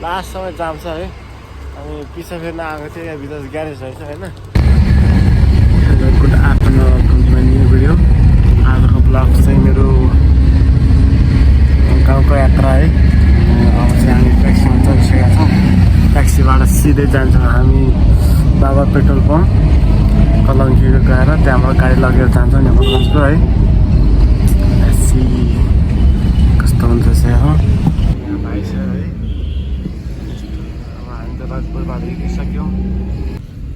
लास्टसम्म जाम छ है। अनि पछि फेर्न आएको थियो यहाँ भित्र ग्यारेज रहेछ होइन। Good afternoon new video. आजको ब्लग चाहिँ मेरो गाउँको यात्रा है। अब चाहिँ हामी ट्याक्सीमा चढिसकेका छौँ। ट्याक्सीबाट सिधै जान्छौँ हामी बाबा पेट्रोल पम्प कलङ्की गएर त्यहाँबाट गाडी लगेर जान्छौँ नेपालगञ्जको है। कस्तो हुन्छ चाहिँ हो यहाँ भाइ छ है। अब हामी त बाटो हिँडिसक्यौँ।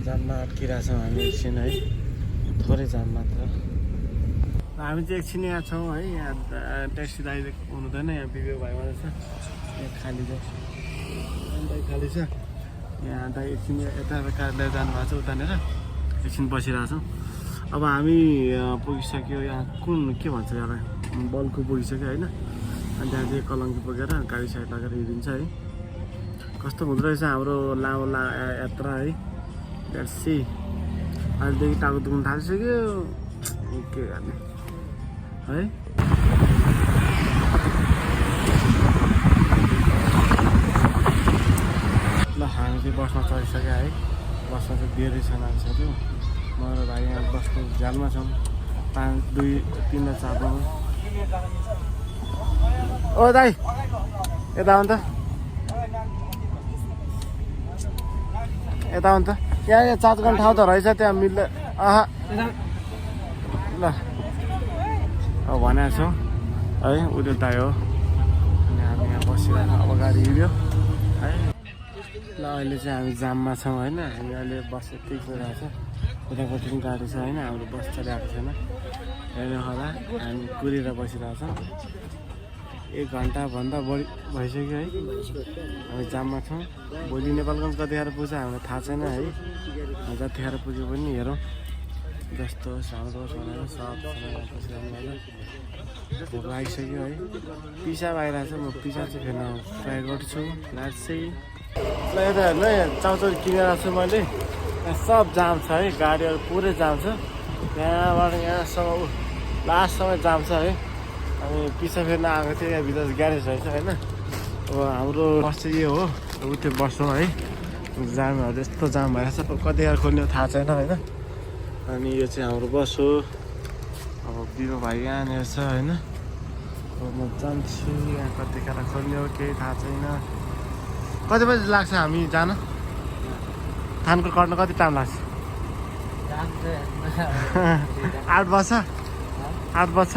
जाममा अड्किरहेछौँ हामी एकछिन है, थोरै जाम मात्र। हामी चाहिँ एकछिन यहाँ छौँ है। यहाँ ट्याक्सी दाइ हुनुहुँदैन, यहाँ विवेक भाइ मात्रै छ। यहाँ खाली छ, दाइ खाली छ। यहाँ दाइ एकछिन यता कार्यालय जानुभएको छ, उतानेर एकछिन बसिरहेको छौँ। अब हामी पुगिसक्यो यहाँ कुन के भन्छ यसलाई, बल्कु पुगिसक्यो होइन। अनि त्यहाँ चाहिँ कलङ्की पुगेर गाडी साइड लगेर हिँडिन्छ है। कस्तो हुँदो रहेछ हाम्रो लामो यात्रा है। ट्याक्सी अहिलेदेखि टाउको दुख्नु थालिसक्यो, के गर्ने है। ल हामी चाहिँ बसमा चढिसक्यो है। बसमा चाहिँ धेरै मान्छेहरू, म र भाइ यहाँ बसको झ्यालमा छौँ। 5, 2, 3 र 4 मा। ओ दाइ यता आउनु त, यता आउनु त। यहाँ चार्ज गर्ने ठाउँ त रहेछ, त्यहाँ मिल्दै ल अब भनेको छौँ है। उयो दाइ हो। अनि हामी यहाँ बसिरहेको अब गाडी हिँड्यो है। ल अहिले चाहिँ हामी जाममा छौँ होइन। हामी अहिले बस यति गइरहेको छ, उतापट्टि पनि गाडी छ होइन। हाम्रो बस चलिरहेको छैन, हेर्नु होला। हामी कुरेर बसिरहेको छौँ। 1 घन्टाभन्दा बढी भइसक्यो है हामी जाममा छौँ। भोलि नेपालगञ्ज कतिखेर पुग्छ हामीलाई थाहा छैन है। जतिखेर पुग्यो पनि हेरौँ जस्तो होस् हाम्रो होस् भनेर सब भोक लागिसक्यो है। पिसा भइरहेको छ, म पिसा चाहिँ फेर्न ट्राई गर्छु। लास्ट चाहिँ ल यता हेर्नु है, चाउचाउ किनेर छु मैले। यहाँ सब जाम छ है, गाडीहरू पुरै जाम छ। यहाँबाट यहाँसम्म लास्टसम्म जाम छ है। अनि पछि फेर्न आएको थियो यहाँ भित्र ग्यारेज रहेछ होइन। अब हाम्रो बस चाहिँ यो हो, उतै बस्छौँ है। जामहरू यस्तो जाम भइरहेछ, कतिखेर खोल्ने थाहा छैन होइन। अनि यो चाहिँ हाम्रो बस हो। अब बिरो भाइ यहाँनिर छ होइन। अब म जान्छु, यहाँ कतिखेर खोल्ने हो केही थाहा छैन। कति बजी लाग्छ हामी जान? थानको कट्न कति टाइम लाग्छ? 8 बज्छ? 8 बज्छ?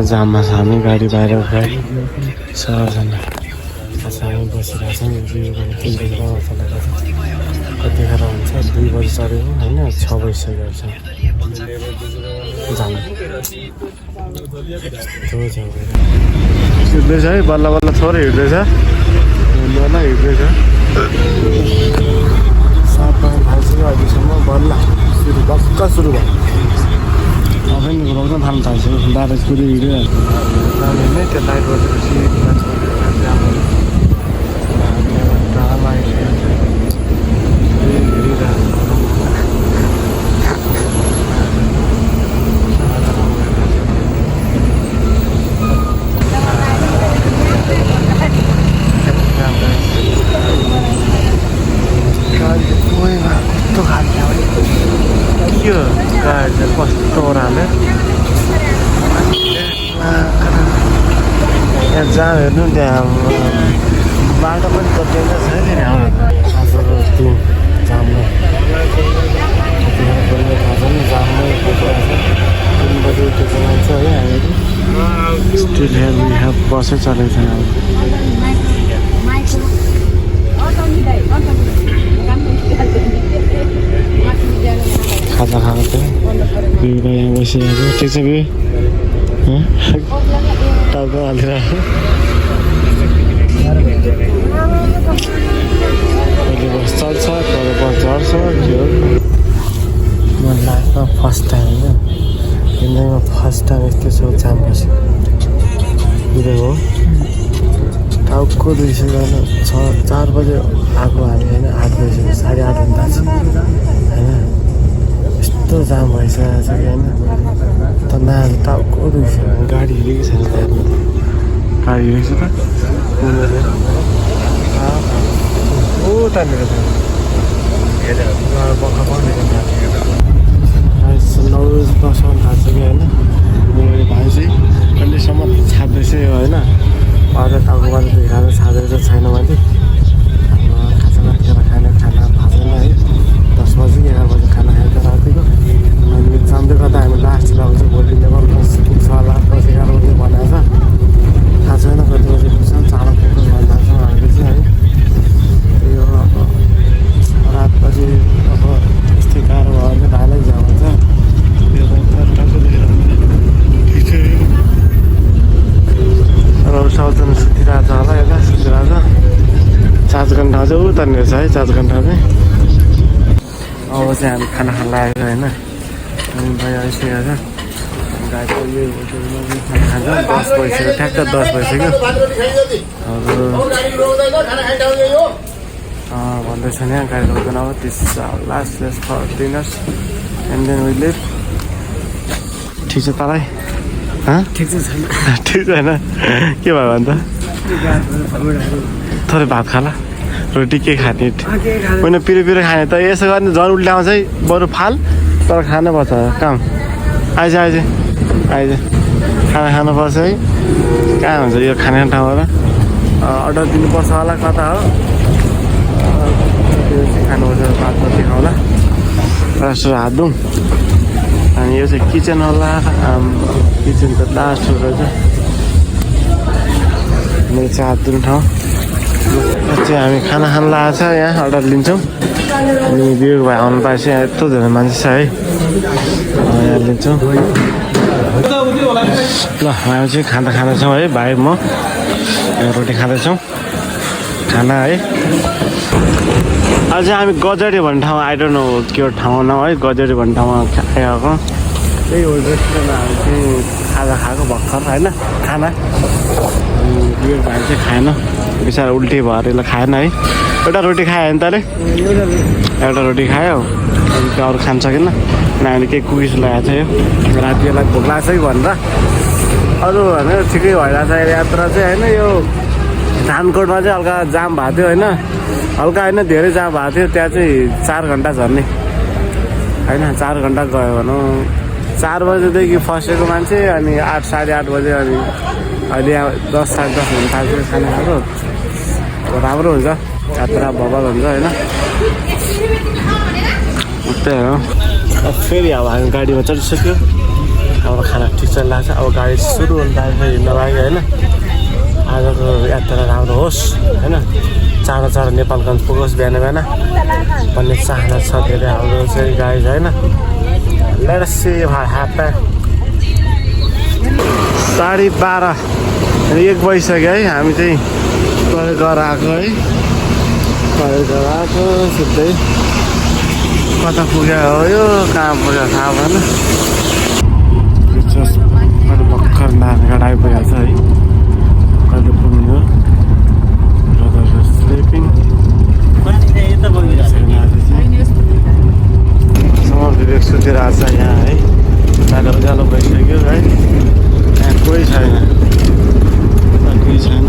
जाममा छ हामी, गाडी बाहिर गाडी सबजना हामी बसिरहेको छौँ। 3 बजी चलेको छ, कतिखेर हुन्छ 2 बजी चढ्यो होइन। 6 बजिसकेको छ जाम। हिँड्दैछ है, बल्ल बल्ल थोरै हिँड्दैछ, बल्ल हिँड्दैछ। 7 बजी थालिसक्यो अहिलेसम्म, बल्ल भक्क सुरु भयो। अब नि घुमाउन थाल्नु थालिसक्यो, बाटो कुरी हिँडिरहेको नानी नै त्यो लाइट बजेपछि कस्तो राम्रो यहाँ जहाँ हेर्नु त्यहाँ बाटो पनि कतिवटा छ नि हाम्रो। आजको दिन जाममा कतिखेर थाहा छैन, जाममै बसिरहेको छ। 3 बजी उठेको मान्छे है हामीहरू। स्टिल हेयर वी हेभ बसै चलेको छैन अब। खाजा खाएको थियो बिउको यहाँ बसिरहेको। ठिक छ बिउ, टाउको हालिरहेको। अहिले बस चल्छ, तर बस झर्छ के हो। म लाइफमा फर्स्ट टाइम होइन, जिन्दगीमा फर्स्ट टाइम यस्तो छ जाम बसेको। बिउको हो टाउको दुइसक्यो होइन। 4 बजे आएको हामी होइन, 8 बजिसक्यो, 8:30 हुँदा छ होइन। यस्तो जाम भइसकेको छ कि होइन। त न टाउको दुइसक्यो, गाडी हिँडेको छैन। गाडी रहेछ त त्यहाँनिर बखा पाउने 9 बजीसम्म थाहा छ कि होइन मेरो भाइ चाहिँ अहिलेसम्म छाड्दैछ होइन अझ टाउकोमा खाना छाडेको छैन मैले खाजा खाने खाना थाहा छैन है 10 बजी 11 बजी खाना खाएको रातिको अनि एक्जामले गर्दा हामी लास्ट लगाउँछ भोलि लेभल पुग्छ होला 10 11 बजी भनेको छ थाहा छैन कति बजी पुग्छ चाँडो पुग्छ भन्दा छ हामीले चाहिँ है त्यही हो अब रातपछि अब यस्तै गाह्रो भयो भने भाइलाई जान्छ र सबजना सुतिरहेको छ होला यता सुतिरहेको छ 4 घन्टा चाहिँ उतार्ने रहेछ है 4 घन्टा चाहिँ अब चाहिँ हामी खाना खान लागेको होइन अनि भाइ आइसकेको छ गाईको यो होटलमा खाना खान्छ 10 भइसक्यो ठ्याक्क 10 भइसक्यो भन्दैछ नि गाडी रोक्दैन अब this last place for dinners and then we leave ठिक छ तँलाई ठिक छैन के भयो भन्छ थोरै भात खाला रोटी के खाने होइन पिरो खाने त यसो गर्ने झन् उल्टा आउँछ है बरु फाल तर खानुपर्छ काम आइज खाना खानुपर्छ है कहाँ हुन्छ यो खाने ठाउँबाट अर्डर दिनुपर्छ होला कता हो त्यो चाहिँ खानुपर्छ भात मात्रै खाउँला राष्ट्र हात धुम अनि यो चाहिँ किचन होला किचन त लास्ट रहेछ मेरो चाहिँ हात धुने ठाउँ चाहिँ हामी खाना खान लागेको छ यहाँ अर्डर लिन्छौँ अनि विवेक भाइ आउनु पाएपछि यहाँ यत्रो धेरै मान्छे छ है यहाँ लिन्छौँ ल हामी चाहिँ खाँदैछौँ है भाइ म रोटी खाँदैछौँ खाना है अझै हामी गजडी भन्ने ठाउँ आई डोन्ट नो के ठाउँ न है गजडी भन्ने ठाउँमा आएको त्यही हो रेस्टुरेन्टमा हामी चाहिँ खाजा खाएको भर्खर होइन खाना यो भाइ चाहिँ खाएन बिचरा उल्टी भएर यसलाई खाएन है एउटा रोटी खायो भने तले एउटा रोटी खायो अनि त्यो अरू खान सकेन नानीले केही कुकिज लगाएको छ यो राति यसलाई भोक लाग्छ कि भनेर अरू होइन ठिकै भइरहेको छ यात्रा चाहिँ होइन यो धानकोटमा चाहिँ हल्का जाम भएको थियो होइन हल्का होइन धेरै जाम भएको थियो त्यहाँ चाहिँ 4 घन्टा झर्ने होइन 4 घन्टा गयो भनौँ 4 बजेदेखि फसेको मान्छे अनि 8 साढे 8 बजे अनि अहिले यहाँ 10 साढे 10 हुन थाल्छ खाना खाएको राम्रो हुन्छ यात्रा बबल हुन्छ होइन त्यही हो अब फेरि अब हामी गाडीमा चढिसक्यो अब खाना ठिक चलिरहेको छ अब गाडी सुरु हुन लाग्यो हिँड्न लाग्यो होइन आजको यात्रा राम्रो होस् होइन चाँडो नेपालगञ्ज पुगोस् बिहान भन्ने चाहना छ धेरै हाम्रो चाहिँ गाडी होइन लेट्स सी व्हाट ह्यापन 12:30 1 बजिसक्यो है हामी चाहिँ प्रयोग गरेर आएको है प्रयोग गरेर आएको सिधै कता पुग्यो हो यो कहाँ पुग्यो थाहा भएन भर्खर नारायणगढ आइपुगेको छ है कहिले पुग्ने हो स्लिपिङ विवेक सुतिरहेको छ यहाँ है उज्यालो उज्यालो भइसक्यो है यहाँ कोही छैन